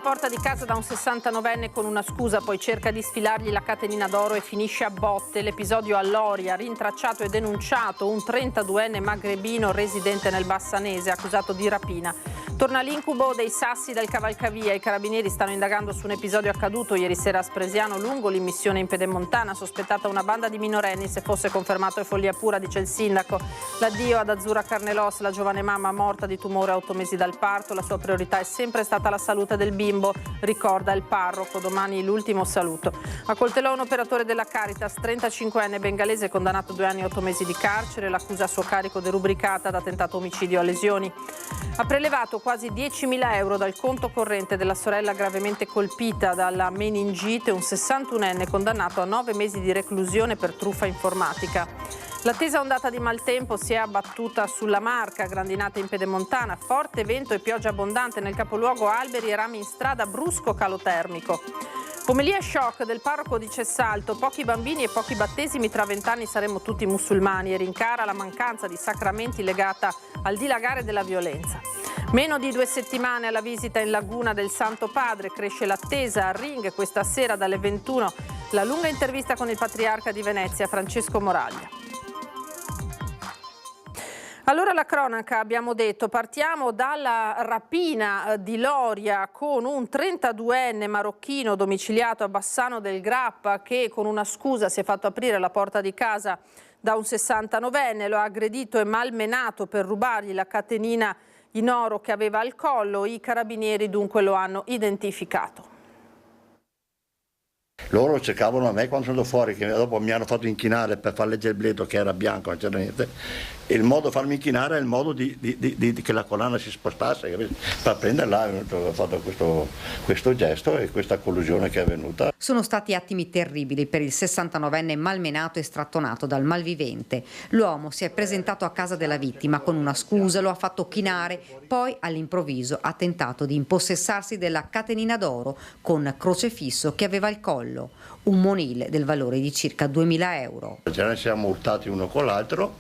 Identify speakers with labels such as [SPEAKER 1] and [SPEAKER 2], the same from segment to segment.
[SPEAKER 1] porta di casa da un 69enne con una scusa, poi cerca di sfilargli la catenina d'oro e finisce a botte. L'episodio a Loria, rintracciato e denunciato un 32enne magrebino residente nel Bassanese, accusato di rapina. Torna l'incubo dei sassi del cavalcavia. I carabinieri stanno indagando su un episodio accaduto ieri sera a Spresiano, lungo l'immissione in Pedemontana, sospettata una banda di minorenni. Se fosse confermato è follia pura, dice il sindaco. L'addio ad Azzurra Carnelos, la giovane mamma morta di tumore a 8 mesi dal parto. La sua priorità è sempre stata la salute del bimbo, ricorda il parroco. Domani l'ultimo saluto. Accoltellò un operatore della Caritas, 35enne bengalese, condannato 2 anni e 8 mesi di carcere. L'accusa a suo carico derubricata da tentato omicidio a lesioni. Ha prelevato quasi 10.000 euro dal conto corrente della sorella gravemente colpita dalla meningite, un 61enne condannato a 9 mesi di reclusione per truffa informatica. L'attesa ondata di maltempo si è abbattuta sulla Marca, grandinate in Pedemontana, forte vento e pioggia abbondante nel capoluogo, alberi e rami in strada, brusco calo termico. Omelia shock del parroco di Cessalto, pochi bambini e pochi battesimi, tra 20 anni saremo tutti musulmani, e rincara la mancanza di sacramenti legata al dilagare della violenza. Meno di 2 settimane alla visita in Laguna del Santo Padre, cresce l'attesa a Ring questa sera dalle 21, la lunga intervista con il patriarca di Venezia Francesco Moraglia. Allora la cronaca, abbiamo detto, partiamo dalla rapina di Loria con un 32enne marocchino domiciliato a Bassano del Grappa che con una scusa si è fatto aprire la porta di casa da un 69enne, lo ha aggredito e malmenato per rubargli la catenina in oro che aveva al collo. I carabinieri dunque lo hanno identificato.
[SPEAKER 2] Loro cercavano a me quando sono andato fuori, che dopo mi hanno fatto inchinare per far leggere il biglietto che era bianco, non c'era niente. E il modo di farmi inchinare è il modo che la collana si spostasse, per prenderla ho fatto questo gesto e questa collusione che è avvenuta.
[SPEAKER 3] Sono stati attimi terribili per il 69enne malmenato e strattonato dal malvivente. L'uomo si è presentato a casa della vittima con una scusa, lo ha fatto chinare, poi all'improvviso ha tentato di impossessarsi della catenina d'oro con crocefisso che aveva al collo, un monile del valore di circa 2.000 euro.
[SPEAKER 2] Ce ne siamo urtati uno con l'altro,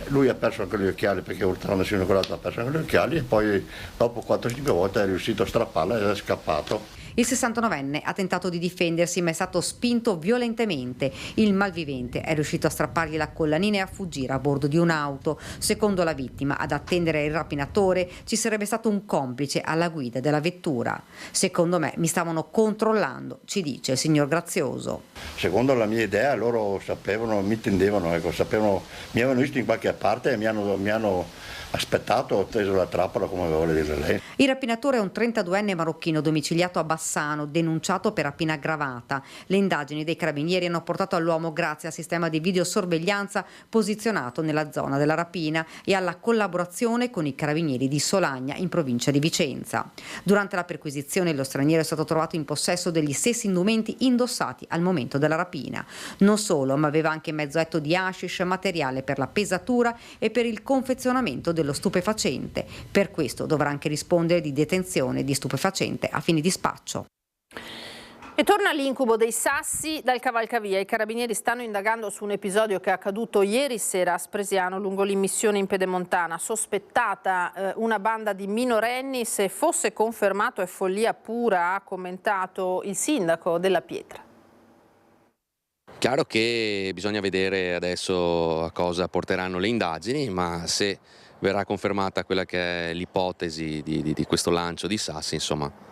[SPEAKER 2] lui ha perso anche gli occhiali perché urtandosi uno con l'altro ha perso anche gli occhiali e poi dopo 4-5 volte è riuscito a strapparla ed è scappato.
[SPEAKER 3] Il 69enne ha tentato di difendersi ma è stato spinto violentemente. Il malvivente è riuscito a strappargli la collanina e a fuggire a bordo di un'auto. Secondo la vittima, ad attendere il rapinatore ci sarebbe stato un complice alla guida della vettura. Secondo me mi stavano controllando, ci dice il signor Grazioso.
[SPEAKER 2] Secondo la mia idea loro sapevano, mi intendevano, sapevano, mi avevano visto in qualche parte e mi hanno aspettato, ho teso la trappola come vuole dire lei.
[SPEAKER 3] Il rapinatore è un 32enne marocchino domiciliato a Bassano, denunciato per rapina aggravata. Le indagini dei carabinieri hanno portato all'uomo grazie al sistema di videosorveglianza posizionato nella zona della rapina e alla collaborazione con i carabinieri di Solagna in provincia di Vicenza. Durante la perquisizione lo straniero è stato trovato in possesso degli stessi indumenti indossati al momento della rapina. Non solo, ma aveva anche mezzo etto di hashish, materiale per la pesatura e per il confezionamento dello stupefacente. Per questo dovrà anche rispondere di detenzione di stupefacente a fini di spaccio.
[SPEAKER 1] E torna l'incubo dei sassi dal cavalcavia. I carabinieri stanno indagando su un episodio che è accaduto ieri sera a Spresiano lungo l'immissione in Pedemontana. Sospettata una banda di minorenni, se fosse confermato è follia pura, ha commentato il sindaco della Pietra.
[SPEAKER 4] Chiaro che bisogna vedere adesso a cosa porteranno le indagini, ma se verrà confermata quella che è l'ipotesi di questo lancio di sassi, insomma,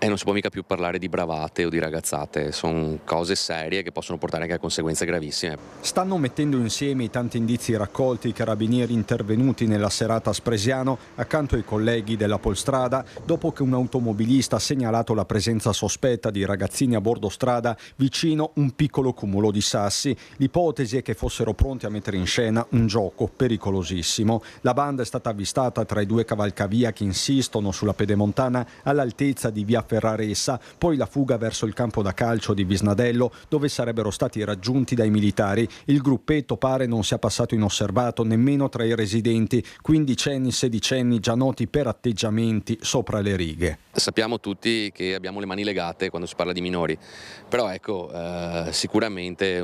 [SPEAKER 4] non si può mica più parlare di bravate o di ragazzate, sono cose serie che possono portare anche a conseguenze gravissime.
[SPEAKER 5] Stanno mettendo insieme i tanti indizi raccolti i carabinieri intervenuti nella serata a Spresiano accanto ai colleghi della Polstrada dopo che un automobilista ha segnalato la presenza sospetta di ragazzini a bordo strada vicino un piccolo cumulo di sassi. L'ipotesi è che fossero pronti a mettere in scena un gioco pericolosissimo. La banda è stata avvistata tra i 2 cavalcavia che insistono sulla Pedemontana all'altezza di via Ferraressa, poi la fuga verso il campo da calcio di Visnadello dove sarebbero stati raggiunti dai militari. Il gruppetto pare non sia passato inosservato nemmeno tra i residenti, quindicenni, sedicenni già noti per atteggiamenti sopra le righe.
[SPEAKER 4] Sappiamo tutti che abbiamo le mani legate quando si parla di minori, però ecco, sicuramente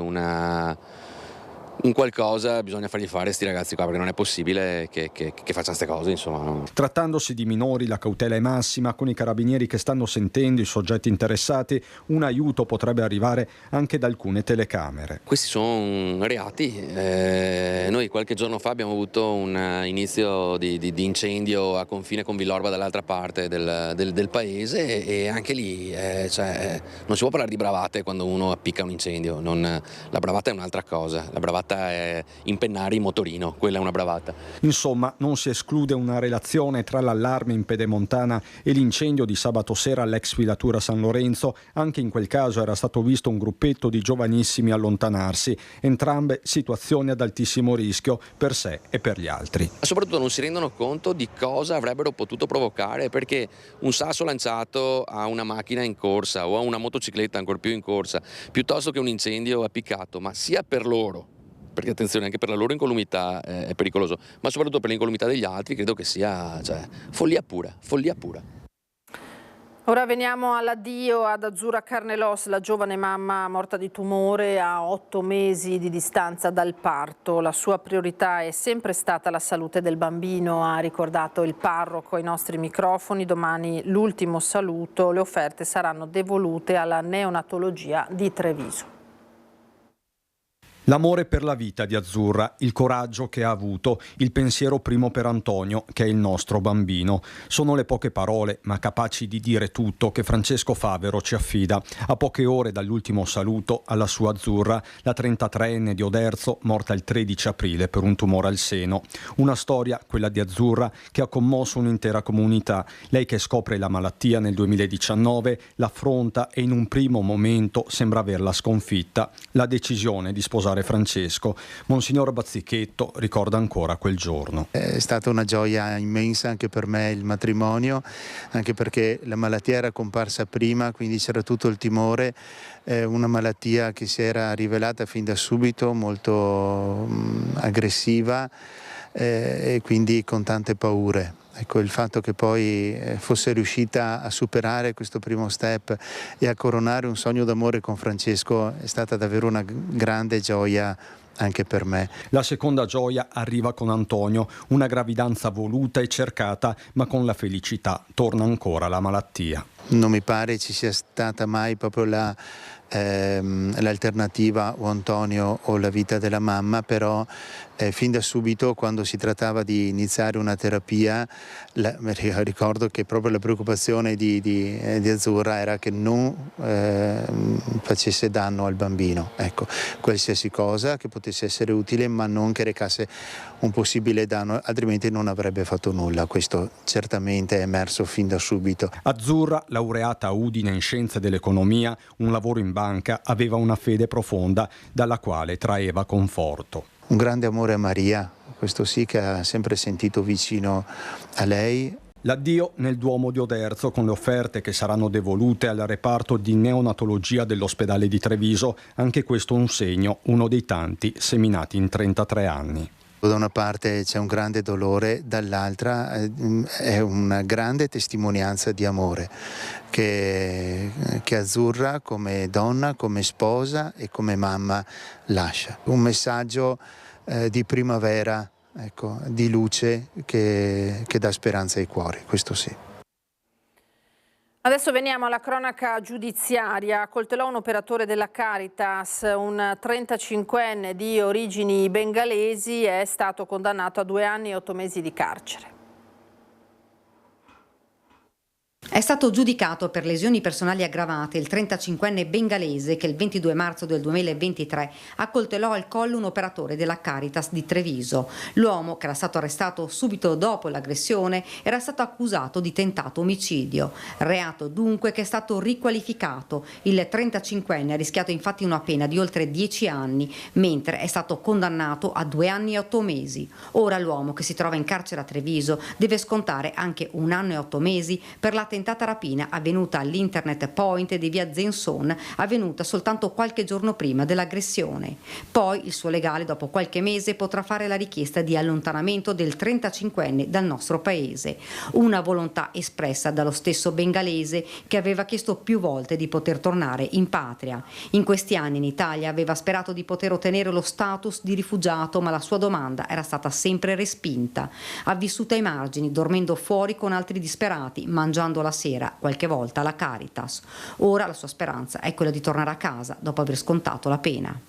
[SPEAKER 4] un qualcosa bisogna fargli fare a sti ragazzi qua, perché non è possibile che facciano queste cose, insomma.
[SPEAKER 5] Trattandosi di minori, la cautela è massima. Con i carabinieri che stanno sentendo i soggetti interessati, un aiuto potrebbe arrivare anche da alcune telecamere.
[SPEAKER 4] Questi sono reati. Noi qualche giorno fa abbiamo avuto un inizio di incendio a confine con Villorba dall'altra parte del paese, e anche lì non si può parlare di bravate quando uno appicca un incendio. La bravata è un'altra cosa, la bravata è impennare il motorino, quella è una bravata.
[SPEAKER 5] Insomma, non si esclude una relazione tra l'allarme in Pedemontana e l'incendio di sabato sera all'ex filatura San Lorenzo. Anche in quel caso era stato visto un gruppetto di giovanissimi allontanarsi, entrambe situazioni ad altissimo rischio per sé e per gli altri.
[SPEAKER 4] Ma soprattutto non si rendono conto di cosa avrebbero potuto provocare, perché un sasso lanciato a una macchina in corsa o a una motocicletta ancor più in corsa, piuttosto che un incendio appiccato, ma sia per loro, perché attenzione, anche per la loro incolumità è pericoloso, ma soprattutto per l'incolumità degli altri, credo che sia follia pura, follia pura.
[SPEAKER 1] Ora veniamo all'addio ad Azzurra Carnelos, la giovane mamma morta di tumore a 8 mesi di distanza dal parto. La sua priorità è sempre stata la salute del bambino, ha ricordato il parroco ai nostri microfoni. Domani l'ultimo saluto, le offerte saranno devolute alla neonatologia di Treviso.
[SPEAKER 5] L'amore per la vita di Azzurra, il coraggio che ha avuto, il pensiero primo per Antonio, che è il nostro bambino. Sono le poche parole, ma capaci di dire tutto, che Francesco Favero ci affida. A poche ore dall'ultimo saluto alla sua Azzurra, la 33enne di Oderzo, morta il 13 aprile per un tumore al seno. Una storia, quella di Azzurra, che ha commosso un'intera comunità. Lei che scopre la malattia nel 2019, l'affronta e in un primo momento sembra averla sconfitta. La decisione di sposare Francesco. Monsignor Bazzichetto ricorda ancora quel giorno.
[SPEAKER 6] È stata una gioia immensa anche per me il matrimonio, anche perché la malattia era comparsa prima, quindi c'era tutto il timore, una malattia che si era rivelata fin da subito molto aggressiva e quindi con tante paure. Ecco, il fatto che poi fosse riuscita a superare questo primo step e a coronare un sogno d'amore con Francesco è stata davvero una grande gioia anche per me.
[SPEAKER 5] La seconda gioia arriva con Antonio, una gravidanza voluta e cercata, ma con la felicità torna ancora la malattia.
[SPEAKER 6] Non mi pare ci sia stata mai proprio l'alternativa o Antonio o la vita della mamma, però fin da subito, quando si trattava di iniziare una terapia, ricordo che proprio la preoccupazione di Azzurra era che non facesse danno al bambino, ecco, qualsiasi cosa che potesse essere utile, ma non che recasse un possibile danno, altrimenti non avrebbe fatto nulla. Questo certamente è emerso fin da subito.
[SPEAKER 5] Azzurra, laureata a Udine in scienze dell'economia, un lavoro in banca, aveva una fede profonda dalla quale traeva conforto.
[SPEAKER 6] Un grande amore a Maria, questo sì, che ha sempre sentito vicino a lei.
[SPEAKER 5] L'addio nel Duomo di Oderzo, con le offerte che saranno devolute al reparto di neonatologia dell'ospedale di Treviso, anche questo un segno, uno dei tanti seminati in 33 anni.
[SPEAKER 6] Da una parte c'è un grande dolore, dall'altra è una grande testimonianza di amore che Azzurra come donna, come sposa e come mamma lascia. Un messaggio di primavera, ecco, di luce che dà speranza ai cuori, questo sì.
[SPEAKER 1] Adesso veniamo alla cronaca giudiziaria. Coltellò un operatore della Caritas, un 35enne di origini bengalesi, è stato condannato a 2 anni e 8 mesi di carcere.
[SPEAKER 3] È stato giudicato per lesioni personali aggravate il 35enne bengalese che il 22 marzo del 2023 accoltellò al collo un operatore della Caritas di Treviso. L'uomo, che era stato arrestato subito dopo l'aggressione, era stato accusato di tentato omicidio. Reato dunque che è stato riqualificato. Il 35enne ha rischiato infatti una pena di oltre 10 anni, mentre è stato condannato a 2 anni e 8 mesi. Ora l'uomo, che si trova in carcere a Treviso, deve scontare anche 1 anno e 8 mesi per la tentativa tentata rapina avvenuta all'Internet Point di via Zenson, avvenuta soltanto qualche giorno prima dell'aggressione. Poi il suo legale, dopo qualche mese, potrà fare la richiesta di allontanamento del 35enne dal nostro paese. Una volontà espressa dallo stesso bengalese, che aveva chiesto più volte di poter tornare in patria. In questi anni in Italia aveva sperato di poter ottenere lo status di rifugiato, ma la sua domanda era stata sempre respinta. Ha vissuto ai margini, dormendo fuori con altri disperati, mangiando la sera, qualche volta alla Caritas. Ora la sua speranza è quella di tornare a casa dopo aver scontato la pena.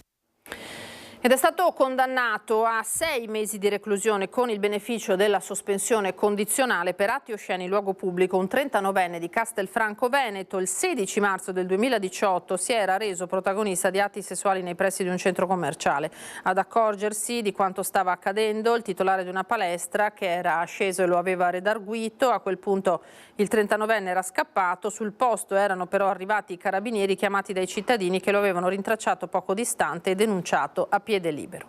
[SPEAKER 1] Ed è stato condannato a 6 mesi di reclusione con il beneficio della sospensione condizionale per atti osceni in luogo pubblico un 39enne di Castelfranco Veneto. Il 16 marzo del 2018 si era reso protagonista di atti sessuali nei pressi di un centro commerciale. Ad accorgersi di quanto stava accadendo, il titolare di una palestra, che era sceso e lo aveva redarguito, a quel punto il 39enne era scappato. Sul posto erano però arrivati i carabinieri chiamati dai cittadini, che lo avevano rintracciato poco distante e denunciato a piede libero.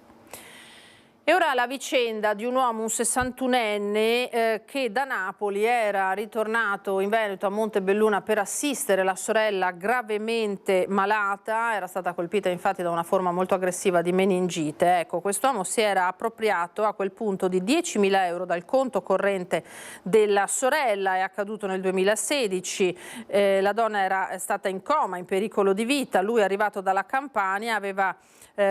[SPEAKER 1] E ora la vicenda di un uomo, un 61enne, che da Napoli era ritornato in Veneto a Montebelluna per assistere la sorella gravemente malata. Era stata colpita infatti da una forma molto aggressiva di meningite. Ecco, quest'uomo si era appropriato a quel punto di 10.000 euro dal conto corrente della sorella. È accaduto nel 2016. La donna era stata in coma, in pericolo di vita. Lui, arrivato dalla Campania, aveva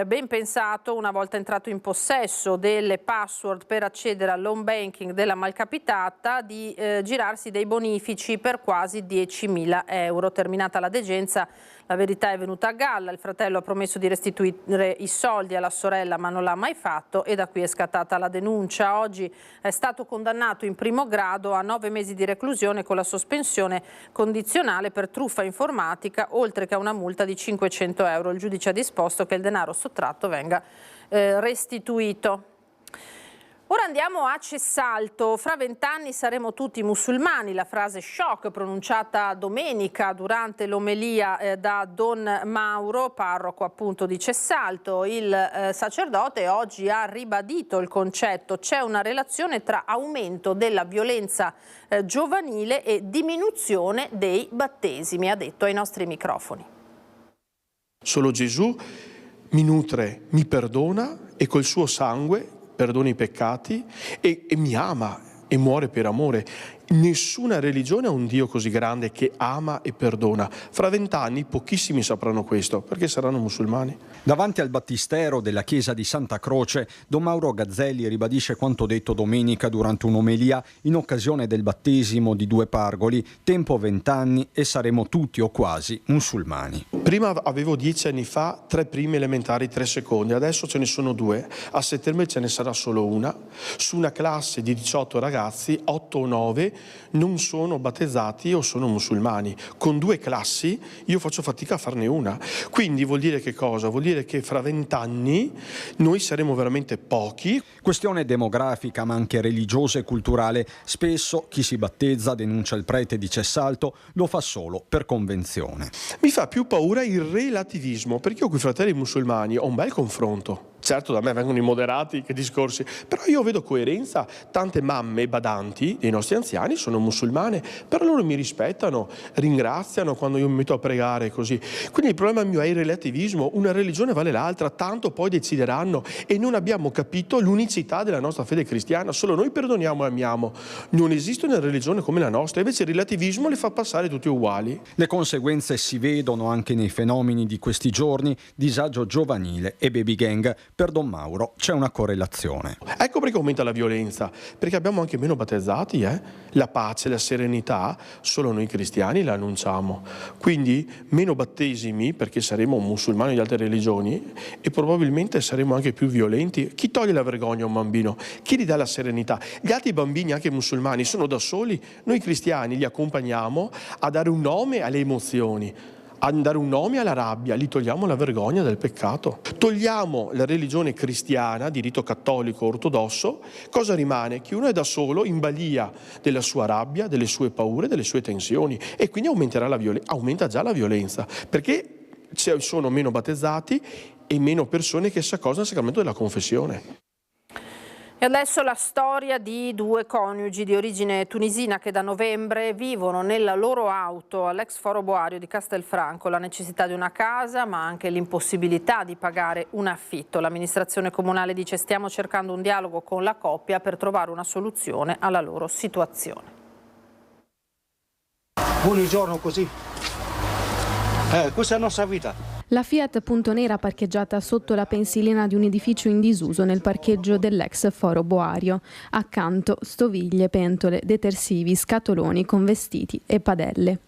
[SPEAKER 1] ben pensato, una volta entrato in possesso delle password per accedere all'home banking della malcapitata, di girarsi dei bonifici per quasi 10.000 euro. Terminata la degenza, la verità è venuta a galla. Il fratello ha promesso di restituire i soldi alla sorella, ma non l'ha mai fatto, e da qui è scattata la denuncia. Oggi è stato condannato in primo grado a 9 mesi di reclusione con la sospensione condizionale per truffa informatica, oltre che a una multa di 500 euro. Il giudice ha disposto che il denaro sottratto venga restituito. Ora andiamo a Cessalto. Fra 20 anni saremo tutti musulmani. La frase shock pronunciata domenica durante l'omelia da Don Mauro, parroco appunto di Cessalto. Il sacerdote oggi ha ribadito il concetto: c'è una relazione tra aumento della violenza giovanile e diminuzione dei battesimi, ha detto ai nostri microfoni.
[SPEAKER 7] Solo Gesù mi nutre, mi perdona e col suo sangue perdona i peccati e mi ama e muore per amore. Nessuna religione ha un Dio così grande che ama e perdona. Fra 20 anni pochissimi sapranno questo, perché saranno musulmani.
[SPEAKER 5] Davanti al battistero della chiesa di Santa Croce, Don Mauro Gazzelli ribadisce quanto detto domenica durante un'omelia in occasione del battesimo di 2 pargoli: tempo 20 anni e saremo tutti o quasi musulmani.
[SPEAKER 7] Prima avevo 10 anni fa 3 prime elementari, 3 secondi, adesso ce ne sono 2. A settembre ce ne sarà solo una. Su una classe di 18 ragazzi, 8 o 9 non sono battezzati o sono musulmani. Con 2 classi io faccio fatica a farne una. Quindi vuol dire che cosa? Vuol dire che fra 20 anni noi saremo veramente pochi.
[SPEAKER 5] Questione demografica, ma anche religiosa e culturale. Spesso chi si battezza, denuncia il prete di Cessalto, lo fa solo per convenzione.
[SPEAKER 7] Mi fa più paura il relativismo, perché io con i fratelli musulmani ho un bel confronto. Certo, da me vengono i moderati, che discorsi, però io vedo coerenza. Tante mamme badanti dei nostri anziani sono musulmane, però loro mi rispettano, ringraziano quando io mi metto a pregare, così. Quindi il problema mio è il relativismo. Una religione vale l'altra, tanto poi decideranno, e non abbiamo capito l'unicità della nostra fede cristiana. Solo noi perdoniamo e amiamo. Non esiste una religione come la nostra, invece il relativismo le fa passare tutti uguali.
[SPEAKER 5] Le conseguenze si vedono anche nei fenomeni di questi giorni: disagio giovanile e baby gang. Per Don Mauro c'è una correlazione.
[SPEAKER 7] Ecco perché aumenta la violenza, perché abbiamo anche meno battezzati. La pace, la serenità, solo noi cristiani la annunciamo. Quindi meno battesimi, perché saremo musulmani di altre religioni, e probabilmente saremo anche più violenti. Chi toglie la vergogna a un bambino? Chi gli dà la serenità? Gli altri bambini, anche musulmani, sono da soli. Noi cristiani li accompagniamo a dare un nome alle emozioni, a dare un nome alla rabbia, gli togliamo la vergogna del peccato. Togliamo la religione cristiana di rito cattolico ortodosso, cosa rimane? Che uno è da solo in balia della sua rabbia, delle sue paure, delle sue tensioni, e quindi aumenta già la violenza, perché ci sono meno battezzati e meno persone che si accostano al sacramento della confessione.
[SPEAKER 1] E adesso la storia di due coniugi di origine tunisina che da novembre vivono nella loro auto all'ex Foro Boario di Castelfranco la necessità di una casa ma anche l'impossibilità di pagare un affitto. L'amministrazione comunale dice: stiamo cercando un dialogo con la coppia per trovare una soluzione alla loro situazione.
[SPEAKER 8] Buongiorno così. Questa è la nostra vita.
[SPEAKER 9] La Fiat Punto Nera parcheggiata sotto la pensilina di un edificio in disuso nel parcheggio dell'ex Foro Boario. Accanto stoviglie, pentole, detersivi, scatoloni con vestiti e padelle.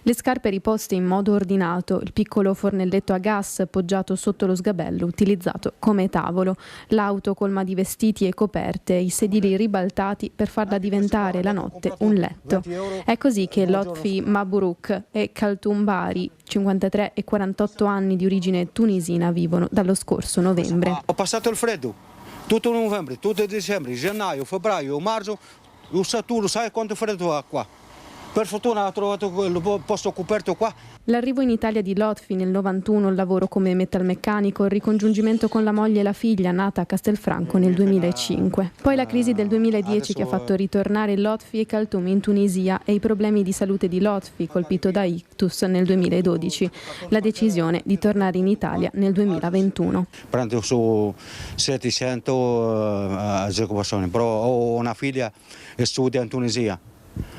[SPEAKER 9] Le scarpe riposte in modo ordinato, il piccolo fornelletto a gas poggiato sotto lo sgabello utilizzato come tavolo, l'auto colma di vestiti e coperte, i sedili ribaltati per farla diventare la notte un letto. È così che Lotfi Mabrouk e Kaltoum Bari, 53 e 48 anni di origine tunisina, vivono dallo scorso novembre.
[SPEAKER 8] Ho passato il freddo, tutto novembre, tutto dicembre, gennaio, febbraio, marzo, tu sai quanto freddo ha qua. Per fortuna ho trovato il posto coperto qua.
[SPEAKER 9] L'arrivo in Italia di Lotfi nel 91, il lavoro come metalmeccanico, il ricongiungimento con la moglie e la figlia nata a Castelfranco nel 2005. Poi la crisi del 2010 che ha fatto ritornare Lotfi e Kaltoum in Tunisia e i problemi di salute di Lotfi, colpito da ictus nel 2012. La decisione di tornare in Italia nel 2021.
[SPEAKER 8] Prendo su 700 agevolazioni, però ho una figlia che studia in Tunisia.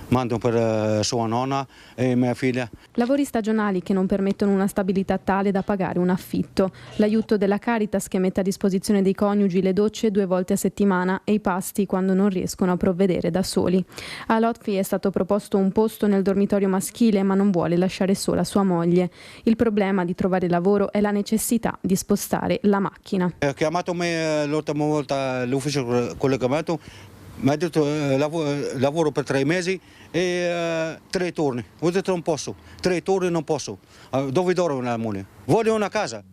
[SPEAKER 8] Mando per sua nonna e mia figlia.
[SPEAKER 9] Lavori stagionali che non permettono una stabilità tale da pagare un affitto. L'aiuto della Caritas che mette a disposizione dei coniugi le docce 2 volte a settimana e i pasti quando non riescono a provvedere da soli. A Lotfi è stato proposto un posto nel dormitorio maschile ma non vuole lasciare sola sua moglie. Il problema di trovare lavoro è la necessità di spostare la macchina.
[SPEAKER 8] Ho chiamato me l'ultima volta l'ufficio collegamento. Mi ha detto lavoro per 3 mesi e 3 turni. Ho detto non posso, 3 turni non posso. Dove dormo la moglie? Voglio una casa.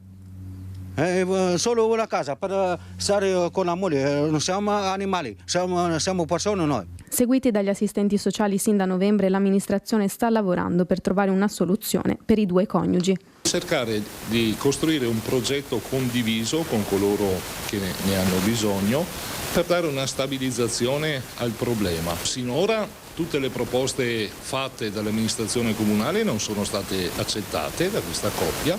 [SPEAKER 8] Solo una casa per stare con la moglie. Non siamo animali, siamo persone noi.
[SPEAKER 9] Seguiti dagli assistenti sociali sin da novembre, l'amministrazione sta lavorando per trovare una soluzione per i due coniugi.
[SPEAKER 10] Cercare di costruire un progetto condiviso con coloro che ne hanno bisogno per dare una stabilizzazione al problema. Sinora tutte le proposte fatte dall'amministrazione comunale non sono state accettate da questa coppia.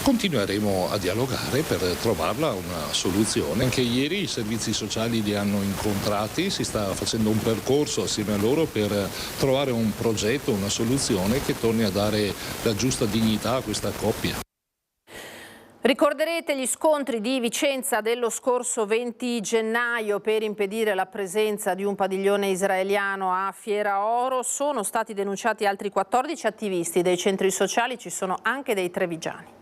[SPEAKER 10] Continueremo a dialogare per trovarla una soluzione. Anche ieri i servizi sociali li hanno incontrati, si sta facendo un percorso assieme a loro per trovare un progetto, una soluzione che torni a dare la giusta dignità a questa coppia.
[SPEAKER 1] Ricorderete gli scontri di Vicenza dello scorso 20 gennaio per impedire la presenza di un padiglione israeliano a Fiera Oro. Sono stati denunciati altri 14 attivisti dei centri sociali, ci sono anche dei trevigiani.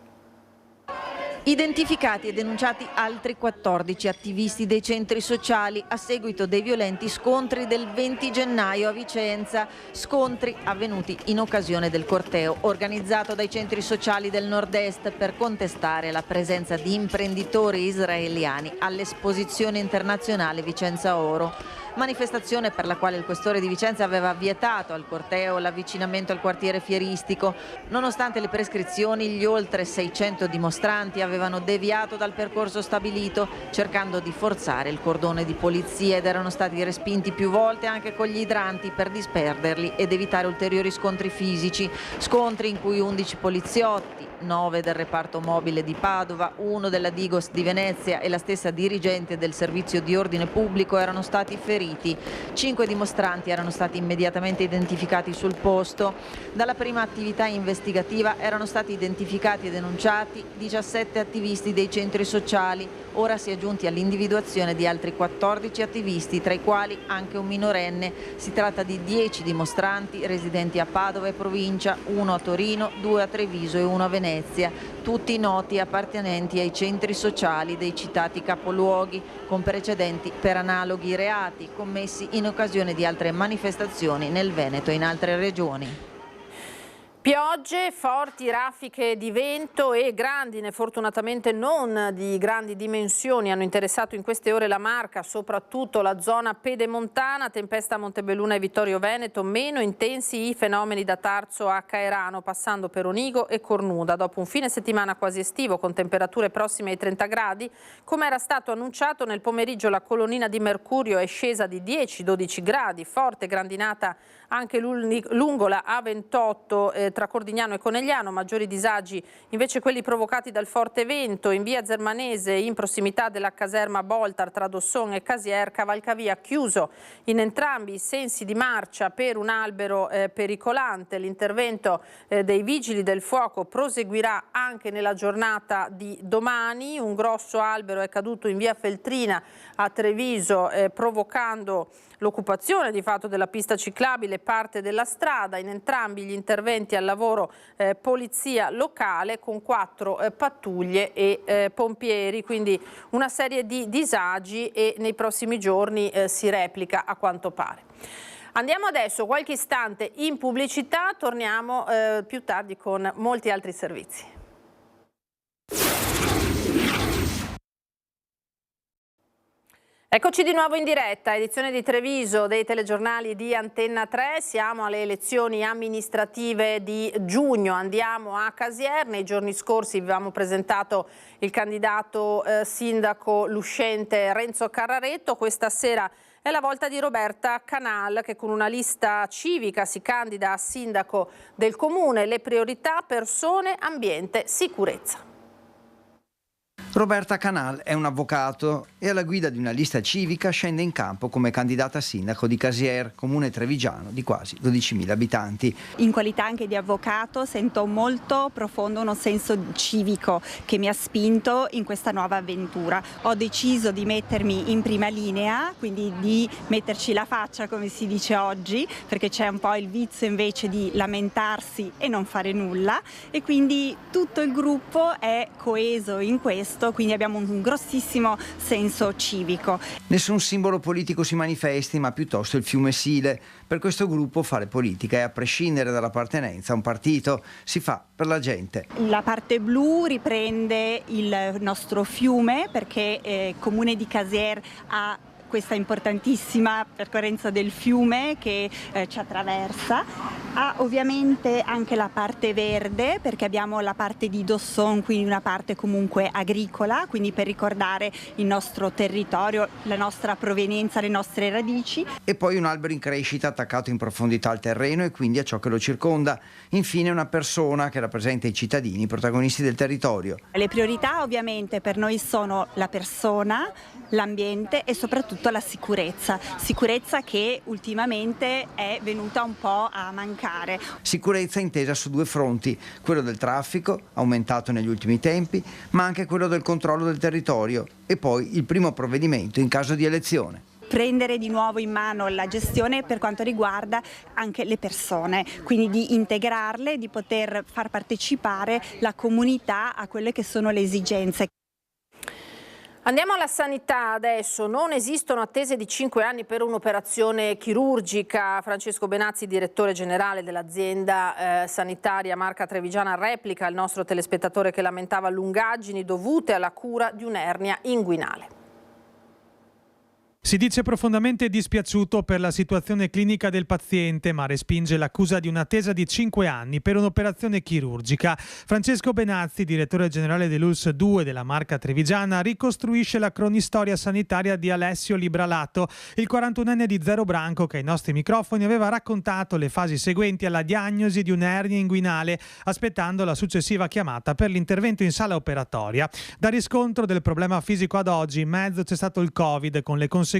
[SPEAKER 11] Identificati e denunciati altri 14 attivisti dei centri sociali a seguito dei violenti scontri del 20 gennaio a Vicenza, scontri avvenuti in occasione del corteo organizzato dai centri sociali del nord-est per contestare la presenza di imprenditori israeliani all'esposizione internazionale Vicenza Oro. Manifestazione per la quale il questore di Vicenza aveva vietato al corteo l'avvicinamento al quartiere fieristico. Nonostante le prescrizioni, gli oltre 600 dimostranti avevano deviato dal percorso stabilito, cercando di forzare il cordone di polizia ed erano stati respinti più volte anche con gli idranti per disperderli ed evitare ulteriori scontri fisici. Scontri in cui 11 poliziotti, 9 del reparto mobile di Padova, 1 della Digos di Venezia e la stessa dirigente del servizio di ordine pubblico erano stati feriti. 5 dimostranti erano stati immediatamente identificati sul posto. Dalla prima attività investigativa erano stati identificati e denunciati 17 attivisti dei centri sociali. Ora si è giunti all'individuazione di altri 14 attivisti, tra i quali anche un minorenne. Si tratta di 10 dimostranti residenti a Padova e provincia, 1 a Torino, 2 a Treviso e 1 a Venezia, tutti noti appartenenti ai centri sociali dei citati capoluoghi, con precedenti per analoghi reati commessi in occasione di altre manifestazioni nel Veneto e in altre regioni.
[SPEAKER 1] Piogge, forti raffiche di vento e grandine, fortunatamente non di grandi dimensioni, hanno interessato in queste ore la Marca, soprattutto la zona pedemontana. Tempesta a Montebelluna e Vittorio Veneto, meno intensi i fenomeni da Tarso a Caerano, passando per Onigo e Cornuda. Dopo un fine settimana quasi estivo con temperature prossime ai 30 gradi, come era stato annunciato nel pomeriggio la colonnina di mercurio è scesa di 10-12 gradi, forte grandinata anche lungo la A28 tra Cordignano e Conegliano, maggiori disagi invece quelli provocati dal forte vento in via Zermanese in prossimità della caserma Boltar tra Dosson e Casier, cavalcavia chiuso in entrambi i sensi di marcia per un albero pericolante. L'intervento dei vigili del fuoco proseguirà anche nella giornata di domani. Un grosso albero è caduto in via Feltrina a Treviso provocando l'occupazione di fatto della pista ciclabile, parte della strada. In entrambi gli interventi al lavoro polizia locale con 4 pattuglie e pompieri, quindi una serie di disagi e nei prossimi giorni si replica a quanto pare. Andiamo adesso qualche istante in pubblicità, torniamo più tardi con molti altri servizi. Eccoci di nuovo in diretta, edizione di Treviso dei telegiornali di Antenna 3, siamo alle elezioni amministrative di giugno, andiamo a Casier. Nei giorni scorsi vi avevamo presentato il candidato sindaco luscente Renzo Carraretto, questa sera è la volta di Roberta Canal che con una lista civica si candida a sindaco del comune. Le priorità: persone, ambiente, sicurezza.
[SPEAKER 12] Roberta Canal è un avvocato e alla guida di una lista civica scende in campo come candidata a sindaco di Casier, comune trevigiano di quasi 12.000 abitanti.
[SPEAKER 13] In qualità anche di avvocato sento molto profondo uno senso civico che mi ha spinto in questa nuova avventura. Ho deciso di mettermi in prima linea, quindi di metterci la faccia come si dice oggi, perché c'è un po' il vizio invece di lamentarsi e non fare nulla, e quindi tutto il gruppo è coeso in questo. Quindi abbiamo un grossissimo senso civico.
[SPEAKER 12] Nessun simbolo politico si manifesti, ma piuttosto il fiume Sile. Per questo gruppo fare politica è a prescindere dall'appartenenza a un partito, si fa per la gente.
[SPEAKER 13] La parte blu riprende il nostro fiume perché Comune di Casier ha questa importantissima percorrenza del fiume che ci attraversa. Ha ovviamente anche la parte verde perché abbiamo la parte di Dosson, quindi una parte comunque agricola, quindi per ricordare il nostro territorio, la nostra provenienza, le nostre radici.
[SPEAKER 12] E poi un albero in crescita attaccato in profondità al terreno e quindi a ciò che lo circonda. Infine una persona che rappresenta i cittadini, i protagonisti del territorio.
[SPEAKER 13] Le priorità ovviamente per noi sono la persona, l'ambiente e soprattutto la sicurezza che ultimamente è venuta un po' a mancare.
[SPEAKER 12] Sicurezza intesa su 2 fronti, quello del traffico, aumentato negli ultimi tempi, ma anche quello del controllo del territorio e poi il primo provvedimento in caso di elezione.
[SPEAKER 13] Prendere di nuovo in mano la gestione per quanto riguarda anche le persone, quindi di integrarle, di poter far partecipare la comunità a quelle che sono le esigenze.
[SPEAKER 1] Andiamo alla sanità adesso. Non esistono attese di 5 anni per un'operazione chirurgica. Francesco Benazzi, direttore generale dell'azienda sanitaria Marca Trevigiana, replica il nostro telespettatore che lamentava lungaggini dovute alla cura di un'ernia inguinale.
[SPEAKER 14] Si dice profondamente dispiaciuto per la situazione clinica del paziente, ma respinge l'accusa di un'attesa di 5 anni per un'operazione chirurgica. Francesco Benazzi, direttore generale dell'ULSS 2 della Marca Trevigiana, ricostruisce la cronistoria sanitaria di Alessio Libralato, il 41enne di Zero Branco che ai nostri microfoni aveva raccontato le fasi seguenti alla diagnosi di un'ernia inguinale, aspettando la successiva chiamata per l'intervento in sala operatoria. Da riscontro del problema fisico ad oggi, in mezzo c'è stato il Covid con le conseguenti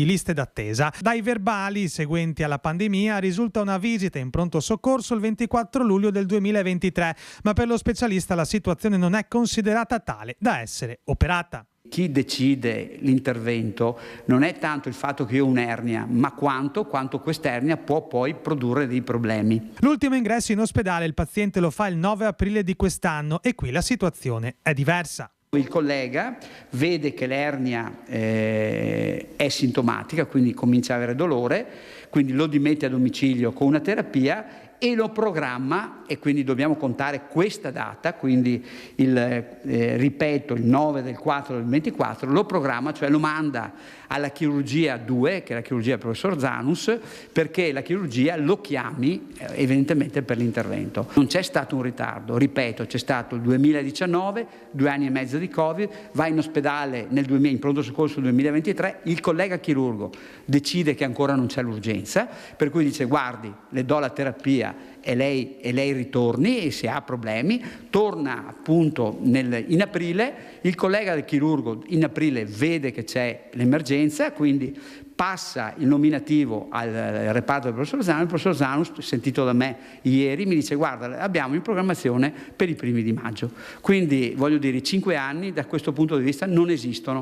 [SPEAKER 14] liste d'attesa. Dai verbali seguenti alla pandemia risulta una visita in pronto soccorso il 24 luglio del 2023, ma per lo specialista la situazione non è considerata tale da essere operata.
[SPEAKER 15] Chi decide l'intervento non è tanto il fatto che io ho un'ernia, ma quanto quest'ernia può poi produrre dei problemi.
[SPEAKER 14] L'ultimo ingresso in ospedale il paziente lo fa il 9 aprile di quest'anno e qui la situazione è diversa.
[SPEAKER 15] Il collega vede che l'ernia è sintomatica, quindi comincia a avere dolore, quindi lo dimette a domicilio con una terapia e lo programma, e quindi dobbiamo contare questa data, quindi ripeto, il 9 del 4 del 24, lo programma, cioè lo manda alla chirurgia 2, che è la chirurgia del professor Zanus, perché la chirurgia lo chiami evidentemente per l'intervento. Non c'è stato un ritardo, ripeto, c'è stato il 2019, 2 anni e mezzo di Covid, va in ospedale in pronto soccorso nel 2023, il collega chirurgo decide che ancora non c'è l'urgenza, per cui dice: guardi, le do la terapia e lei ritorni, e se ha problemi torna appunto in aprile. Il collega del chirurgo in aprile vede che c'è l'emergenza, quindi passa il nominativo al reparto del professor Zanus. Il professor Zanus, sentito da me ieri, mi dice: guarda, abbiamo in programmazione per i primi di maggio. Quindi voglio dire, i 5 anni da questo punto di vista non esistono.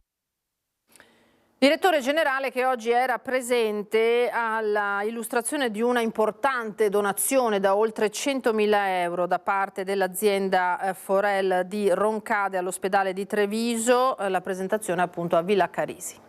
[SPEAKER 1] Direttore generale che oggi era presente alla illustrazione di una importante donazione da oltre 100.000 euro da parte dell'azienda Forel di Roncade all'ospedale di Treviso, la presentazione appunto a Villa Carisi.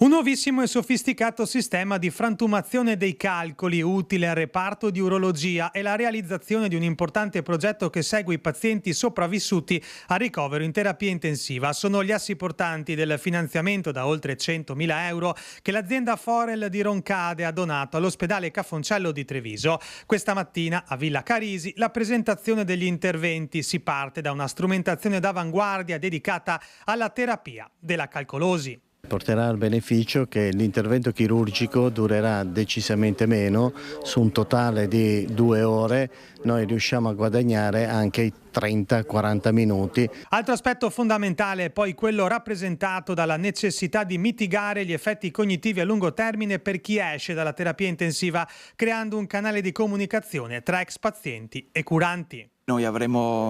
[SPEAKER 14] Un nuovissimo e sofisticato sistema di frantumazione dei calcoli utile al reparto di urologia e la realizzazione di un importante progetto che segue i pazienti sopravvissuti a ricovero in terapia intensiva. Sono gli assi portanti del finanziamento da oltre 100.000 euro che l'azienda Forel di Roncade ha donato all'ospedale Cafoncello di Treviso. Questa mattina a Villa Carisi la presentazione degli interventi. Si parte da una strumentazione d'avanguardia dedicata alla terapia della calcolosi.
[SPEAKER 16] Porterà al beneficio che l'intervento chirurgico durerà decisamente meno. Su un totale di 2 ore noi riusciamo a guadagnare anche i 30-40 minuti.
[SPEAKER 14] Altro aspetto fondamentale è poi quello rappresentato dalla necessità di mitigare gli effetti cognitivi a lungo termine per chi esce dalla terapia intensiva, creando un canale di comunicazione tra ex pazienti e curanti.
[SPEAKER 17] Noi avremo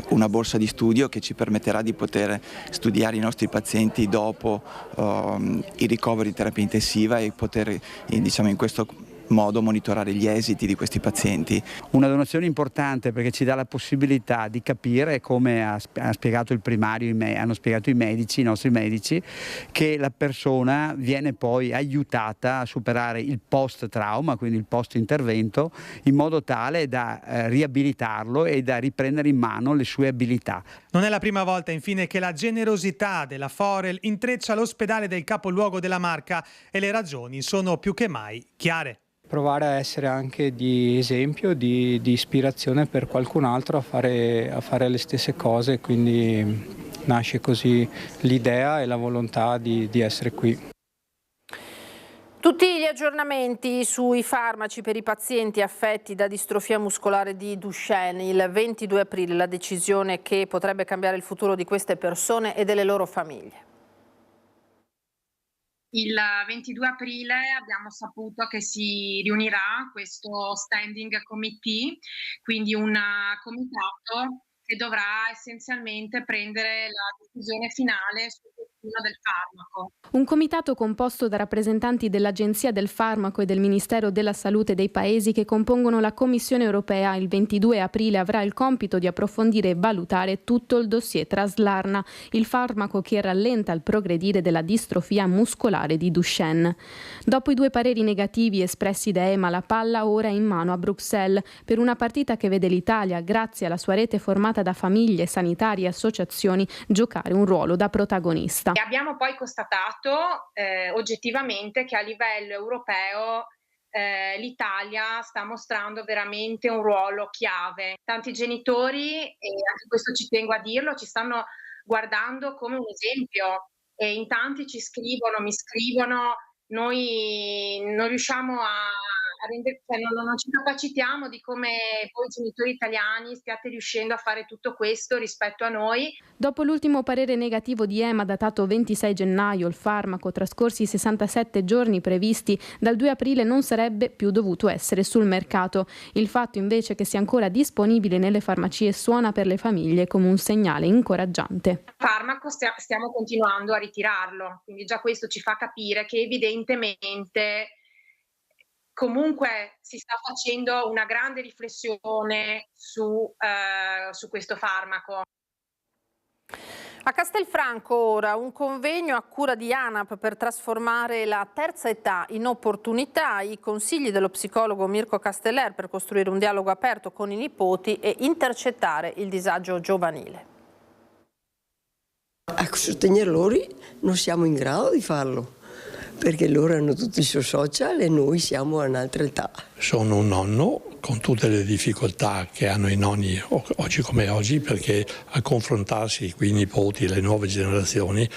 [SPEAKER 17] una borsa di studio che ci permetterà di poter studiare i nostri pazienti dopo i ricoveri in terapia intensiva e poter, diciamo, in questo modo monitorare gli esiti di questi pazienti.
[SPEAKER 15] Una donazione importante perché ci dà la possibilità di capire, come ha spiegato il primario, hanno spiegato i nostri medici, che la persona viene poi aiutata a superare il post-trauma, quindi il post-intervento, in modo tale da riabilitarlo e da riprendere in mano le sue abilità.
[SPEAKER 14] Non è la prima volta, infine, che la generosità della Forel intreccia l'ospedale del capoluogo della Marca e le ragioni sono più che mai chiare.
[SPEAKER 18] Provare a essere anche di esempio, di ispirazione per qualcun altro a fare le stesse cose, quindi nasce così l'idea e la volontà di essere qui.
[SPEAKER 1] Tutti gli aggiornamenti sui farmaci per i pazienti affetti da distrofia muscolare di Duchenne. Il 22 aprile la decisione che potrebbe cambiare il futuro di queste persone e delle loro famiglie.
[SPEAKER 19] Il 22 aprile abbiamo saputo che si riunirà questo standing committee, quindi un comitato che dovrà essenzialmente prendere la decisione finale sul destino del farmaco.
[SPEAKER 9] Un comitato composto da rappresentanti dell'Agenzia del Farmaco e del Ministero della Salute dei paesi che compongono la Commissione europea il 22 aprile avrà il compito di approfondire e valutare tutto il dossier Traslarna, il farmaco che rallenta il progredire della distrofia muscolare di Duchenne. Dopo i 2 pareri negativi espressi da EMA, la palla ora è in mano a Bruxelles per una partita che vede l'Italia, grazie alla sua rete formata da famiglie, sanitari e associazioni, giocare un ruolo da protagonista.
[SPEAKER 19] E abbiamo poi constatato oggettivamente che a livello europeo l'Italia sta mostrando veramente un ruolo chiave. Tanti genitori, e anche questo ci tengo a dirlo, ci stanno guardando come un esempio e in tanti ci scrivono, mi scrivono, noi non riusciamo non ci capacitiamo di come voi genitori italiani stiate riuscendo a fare tutto questo rispetto a noi.
[SPEAKER 9] Dopo l'ultimo parere negativo di EMA datato 26 gennaio, il farmaco, trascorsi i 67 giorni previsti, dal 2 aprile non sarebbe più dovuto essere sul mercato. Il fatto invece che sia ancora disponibile nelle farmacie suona per le famiglie come un segnale incoraggiante.
[SPEAKER 19] Il farmaco stiamo continuando a ritirarlo, quindi già questo ci fa capire che evidentemente comunque si sta facendo una grande riflessione su questo farmaco.
[SPEAKER 1] A Castelfranco ora un convegno a cura di ANAP per trasformare la terza età in opportunità, i consigli dello psicologo Mirko Casteller per costruire un dialogo aperto con i nipoti e intercettare il disagio giovanile.
[SPEAKER 20] A sostenere loro non siamo in grado di farlo, perché loro hanno tutti i suoi social e noi siamo a un'altra età.
[SPEAKER 21] Sono un nonno con tutte le difficoltà che hanno i nonni oggi come oggi, perché a confrontarsi con i nipoti e le nuove generazioni,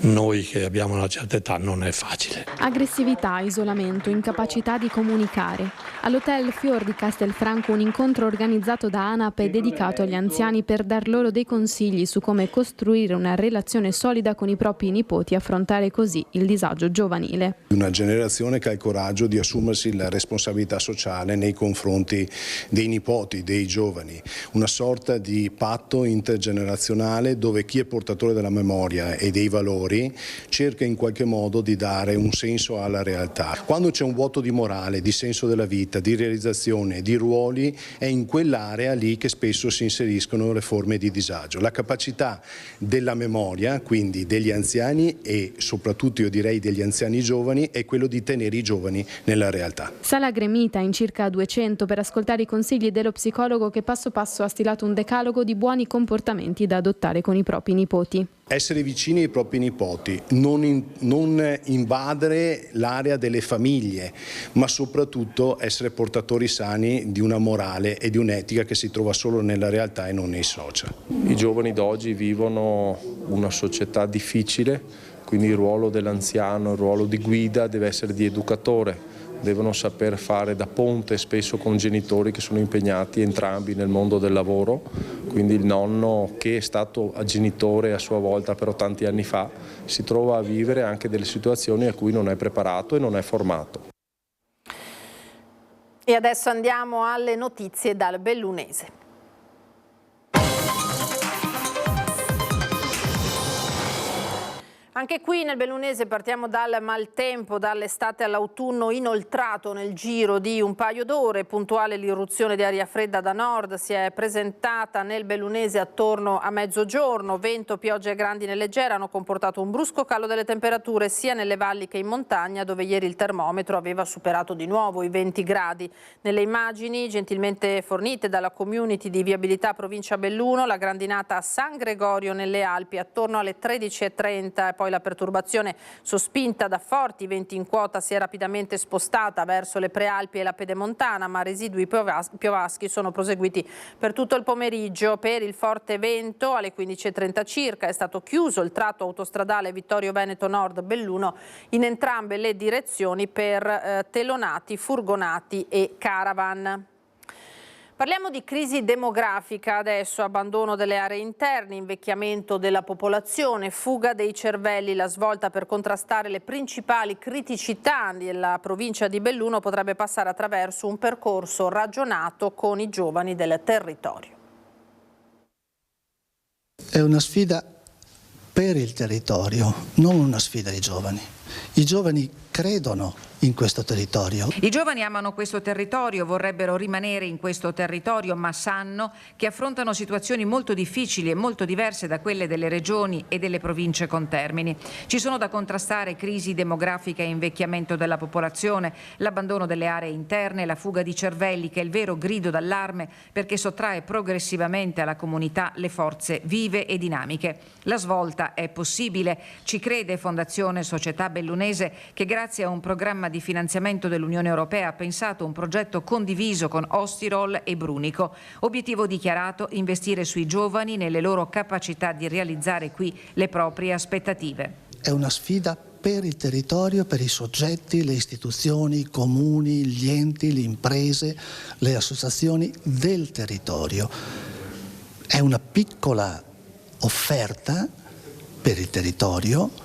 [SPEAKER 21] noi che abbiamo una certa età, non è facile.
[SPEAKER 9] Aggressività, isolamento, incapacità di comunicare. All'Hotel Fior di Castelfranco un incontro organizzato da ANAP e dedicato agli anziani per dar loro dei consigli su come costruire una relazione solida con i propri nipoti e affrontare così il disagio giovanile.
[SPEAKER 22] Una generazione che ha il coraggio di assumersi la responsabilità sociale nei confronti dei nipoti, dei giovani, una sorta di patto intergenerazionale dove chi è portatore della memoria e dei valori cerca in qualche modo di dare un senso alla realtà. Quando c'è un vuoto di morale, di senso della vita, di realizzazione, di ruoli, è in quell'area lì che spesso si inseriscono le forme di disagio. La capacità della memoria, quindi degli anziani e soprattutto io direi degli anziani giovani, è quello di tenere i giovani nella realtà.
[SPEAKER 9] Sala gremita in circa 200 per ascoltare i consigli dello psicologo che passo passo ha stilato un decalogo di buoni comportamenti da adottare con i propri nipoti.
[SPEAKER 22] Essere vicini ai propri nipoti, non invadere l'area delle famiglie, ma soprattutto essere portatori sani di una morale e di un'etica che si trova solo nella realtà e non nei social.
[SPEAKER 7] I giovani d'oggi vivono una società difficile, quindi il ruolo dell'anziano, il ruolo di guida deve essere di educatore. Devono saper fare da ponte spesso con genitori che sono impegnati entrambi nel mondo del lavoro, quindi il nonno che è stato genitore a sua volta però tanti anni fa si trova a vivere anche delle situazioni a cui non è preparato e non è formato.
[SPEAKER 1] E adesso andiamo alle notizie dal Bellunese. Anche qui nel Bellunese partiamo dal maltempo, dall'estate all'autunno inoltrato nel giro di un paio d'ore. Puntuale l'irruzione di aria fredda da nord si è presentata nel Bellunese attorno a mezzogiorno. Vento, piogge e grandine leggere hanno comportato un brusco calo delle temperature sia nelle valli che in montagna, dove ieri il termometro aveva superato di nuovo i 20 gradi. Nelle immagini gentilmente fornite dalla community di viabilità provincia Belluno, la grandinata a San Gregorio nelle Alpi attorno alle 13:30 e poi la perturbazione sospinta da forti venti in quota si è rapidamente spostata verso le Prealpi e la Pedemontana, ma residui piovaschi sono proseguiti per tutto il pomeriggio. Per il forte vento alle 15:30 circa è stato chiuso il tratto autostradale Vittorio Veneto Nord Belluno in entrambe le direzioni per telonati, furgonati e caravan. Parliamo di crisi demografica adesso, abbandono delle aree interne, invecchiamento della popolazione, fuga dei cervelli. La svolta per contrastare le principali criticità della provincia di Belluno potrebbe passare attraverso un percorso ragionato con i giovani del territorio.
[SPEAKER 23] È una sfida per il territorio, non una sfida ai giovani. I giovani credono in questo territorio.
[SPEAKER 24] I giovani amano questo territorio, vorrebbero rimanere in questo territorio, ma sanno che affrontano situazioni molto difficili e molto diverse da quelle delle regioni e delle province contermini. Ci sono da contrastare crisi demografica e invecchiamento della popolazione, l'abbandono delle aree interne, la fuga di cervelli che è il vero grido d'allarme perché sottrae progressivamente alla comunità le forze vive e dinamiche. La svolta è possibile, ci crede Fondazione Società Bellunese che grazie a un programma di finanziamento dell'Unione Europea ha pensato un progetto condiviso con Ostirol e Brunico. Obiettivo dichiarato: investire sui giovani nelle loro capacità di realizzare qui le proprie aspettative.
[SPEAKER 23] È una sfida per il territorio, per i soggetti, le istituzioni, i comuni, gli enti, le imprese, le associazioni del territorio. È una piccola offerta per il territorio,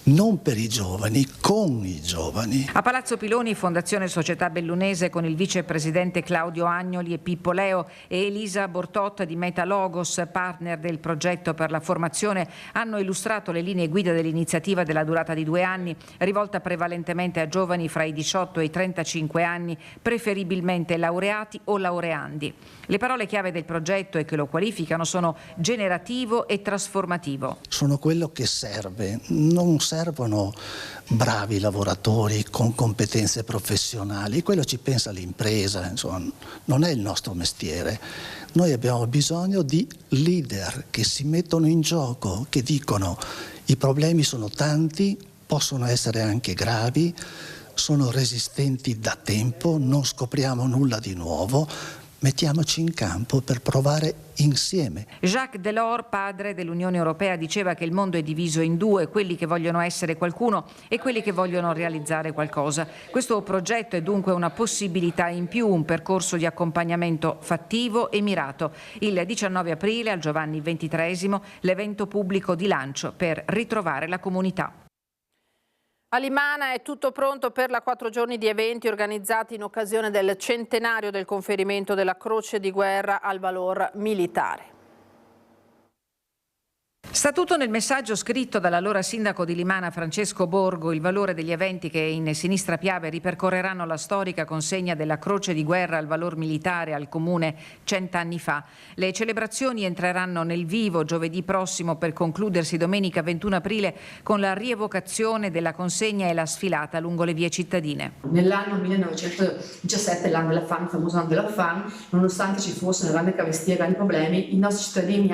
[SPEAKER 23] non per i giovani, con i giovani.
[SPEAKER 24] A Palazzo Piloni, Fondazione Società Bellunese, con il vicepresidente Claudio Agnoli e Pippo Leo e Elisa Bortotta di Meta Logos, partner del progetto per la formazione, hanno illustrato le linee guida dell'iniziativa della durata di 2 anni, rivolta prevalentemente a giovani fra i 18 e i 35 anni, preferibilmente laureati o laureandi. Le parole chiave del progetto e che lo qualificano sono generativo e trasformativo.
[SPEAKER 23] Sono quello che serve, non servono bravi lavoratori con competenze professionali, quello ci pensa l'impresa, insomma, non è il nostro mestiere. Noi abbiamo bisogno di leader che si mettono in gioco, che dicono i problemi sono tanti, possono essere anche gravi, sono resistenti da tempo, non scopriamo nulla di nuovo, mettiamoci in campo per provare insieme.
[SPEAKER 24] Jacques Delors, padre dell'Unione Europea, diceva che il mondo è diviso in 2, quelli che vogliono essere qualcuno e quelli che vogliono realizzare qualcosa. Questo progetto è dunque una possibilità in più, un percorso di accompagnamento fattivo e mirato. Il 19 aprile al Giovanni XXIII l'evento pubblico di lancio per ritrovare la comunità.
[SPEAKER 1] A Limana è tutto pronto per la 4 giorni di eventi organizzati in occasione del centenario del conferimento della Croce di Guerra al valor militare.
[SPEAKER 24] Sta tutto nel messaggio scritto dall'allora sindaco di Limana Francesco Borgo, il valore degli eventi che in Sinistra Piave ripercorreranno la storica consegna della Croce di Guerra al valor militare al Comune 100 anni fa. Le celebrazioni entreranno nel vivo giovedì prossimo per concludersi domenica 21 aprile con la rievocazione della consegna e la sfilata lungo le vie cittadine.
[SPEAKER 2] Nell'anno 1917, l'anno della FAN, il famoso anno della FAN, nonostante ci fosse una grande carestia e grandi problemi, i nostri cittadini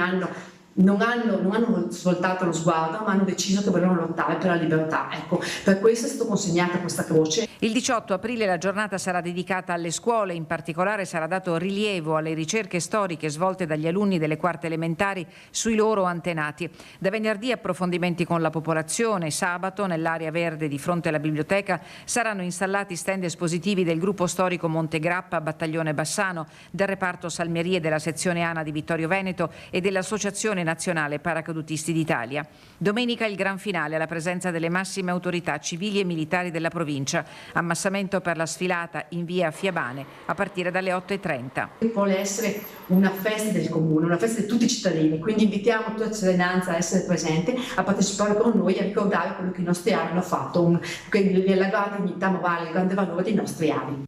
[SPEAKER 2] non hanno svoltato lo sguardo, ma hanno deciso che volevano lottare per la libertà. Ecco, per questo è stata consegnata questa croce.
[SPEAKER 24] Il 18 aprile la giornata sarà dedicata alle scuole, in particolare sarà dato rilievo alle ricerche storiche svolte dagli alunni delle quarte elementari sui loro antenati. Da venerdì approfondimenti con la popolazione, sabato nell'area verde di fronte alla biblioteca saranno installati stand espositivi del gruppo storico Montegrappa, Battaglione Bassano, del reparto Salmerie della sezione ANA di Vittorio Veneto e dell'Associazione Nazionale Paracadutisti d'Italia. Domenica il gran finale alla presenza delle massime autorità civili e militari della provincia. Ammassamento per la sfilata in via Fiabane a partire dalle 8:30.
[SPEAKER 2] Vuole essere una festa del comune, una festa di tutti i cittadini, quindi invitiamo tutta la cittadinanza a essere presente, a partecipare con noi e a ricordare quello che i nostri avi hanno fatto, la grande dignità morale, il grande valore dei nostri avi.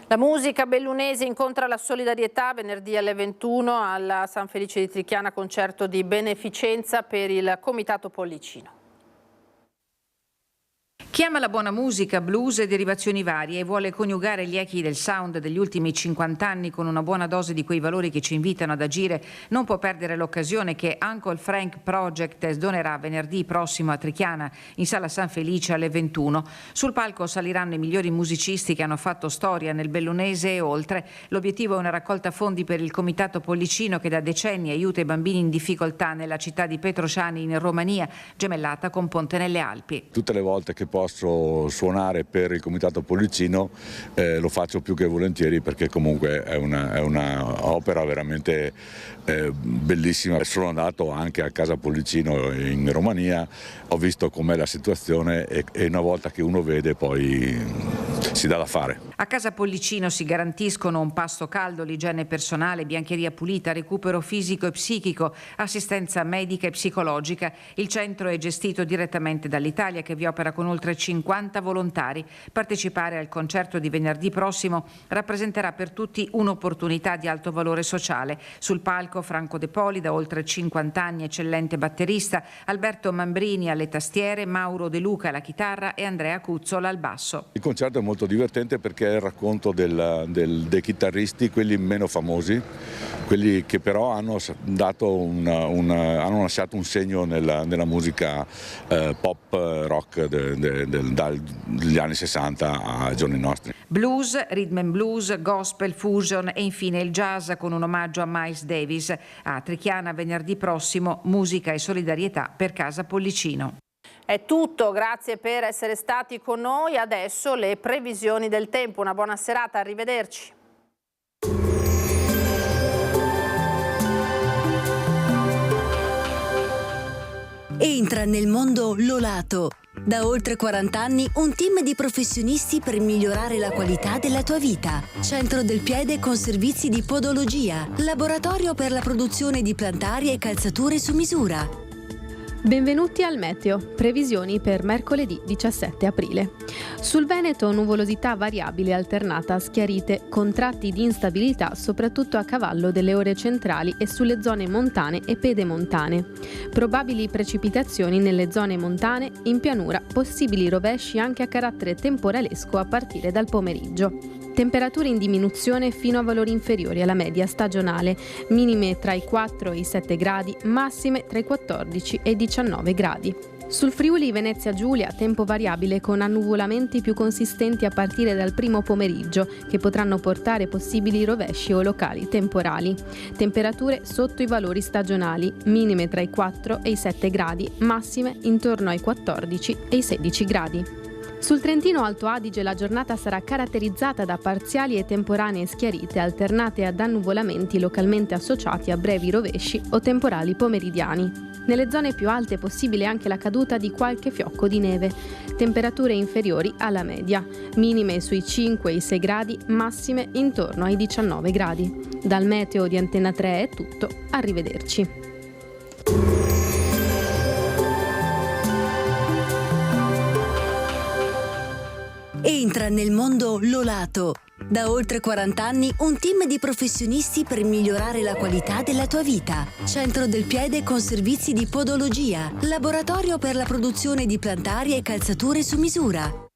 [SPEAKER 1] La musica bellunese incontra la solidarietà venerdì alle 21 alla San Felice di Trichiana, concerto di beneficenza per il Comitato Pollicino.
[SPEAKER 24] Chi ama la buona musica, blues e derivazioni varie e vuole coniugare gli echi del sound degli ultimi 50 anni con una buona dose di quei valori che ci invitano ad agire, non può perdere l'occasione che Uncle Frank Project donerà venerdì prossimo a Trichiana, in Sala San Felice alle 21. Sul palco saliranno i migliori musicisti che hanno fatto storia nel bellunese e oltre. L'obiettivo è una raccolta fondi per il Comitato Pollicino che da decenni aiuta i bambini in difficoltà nella città di Petrosciani in Romania, gemellata con Ponte nelle Alpi.
[SPEAKER 3] Tutte le volte che posso suonare per il Comitato Pollicino lo faccio più che volentieri, perché comunque è una opera veramente bellissima. Sono andato anche a Casa Pollicino in Romania, ho visto com'è la situazione e una volta che uno vede poi si dà da fare.
[SPEAKER 24] A Casa Pollicino si garantiscono un pasto caldo, l'igiene personale, biancheria pulita, recupero fisico e psichico, assistenza medica e psicologica. Il centro è gestito direttamente dall'Italia, che vi opera con oltre 50 volontari. Partecipare al concerto di venerdì prossimo rappresenterà per tutti un'opportunità di alto valore sociale. Sul palco Franco De Poli, da oltre 50 anni eccellente batterista, Alberto Mambrini alle tastiere, Mauro De Luca alla chitarra e Andrea Cuzzola al basso.
[SPEAKER 3] Il concerto è molto divertente perché è il racconto dei chitarristi, quelli meno famosi, quelli che però hanno lasciato un segno nella musica pop rock dagli anni 60 ai giorni nostri.
[SPEAKER 24] Blues, rhythm and blues, gospel, fusion e infine il jazz con un omaggio a Miles Davis. A Trichiana venerdì prossimo, musica e solidarietà per Casa Pollicino.
[SPEAKER 1] È tutto, grazie per essere stati con noi. Adesso le previsioni del tempo. Una buona serata, arrivederci.
[SPEAKER 4] Entra nel mondo Lolato. Da oltre 40 anni un team di professionisti per migliorare la qualità della tua vita. Centro del piede con servizi di podologia. Laboratorio per la produzione di plantari e calzature su misura.
[SPEAKER 9] Benvenuti al meteo, previsioni per mercoledì 17 aprile. Sul Veneto nuvolosità variabile alternata a schiarite, con tratti di instabilità soprattutto a cavallo delle ore centrali e sulle zone montane e pedemontane. Probabili precipitazioni nelle zone montane, in pianura possibili rovesci anche a carattere temporalesco a partire dal pomeriggio. Temperature in diminuzione fino a valori inferiori alla media stagionale, minime tra i 4 e i 7 gradi, massime tra i 14 e i 19 gradi. Sul Friuli Venezia Giulia tempo variabile con annuvolamenti più consistenti a partire dal primo pomeriggio che potranno portare possibili rovesci o locali temporali. Temperature sotto i valori stagionali, minime tra i 4 e i 7 gradi, massime intorno ai 14 e i 16 gradi. Sul Trentino Alto Adige la giornata sarà caratterizzata da parziali e temporanee schiarite alternate ad annuvolamenti localmente associati a brevi rovesci o temporali pomeridiani. Nelle zone più alte è possibile anche la caduta di qualche fiocco di neve. Temperature inferiori alla media, minime sui 5 e i 6 gradi, massime intorno ai 19 gradi. Dal meteo di Antenna 3 è tutto, arrivederci.
[SPEAKER 4] Entra nel mondo Lolato. Da oltre 40 anni un team di professionisti per migliorare la qualità della tua vita. Centro del piede con servizi di podologia. Laboratorio per la produzione di plantari e calzature su misura.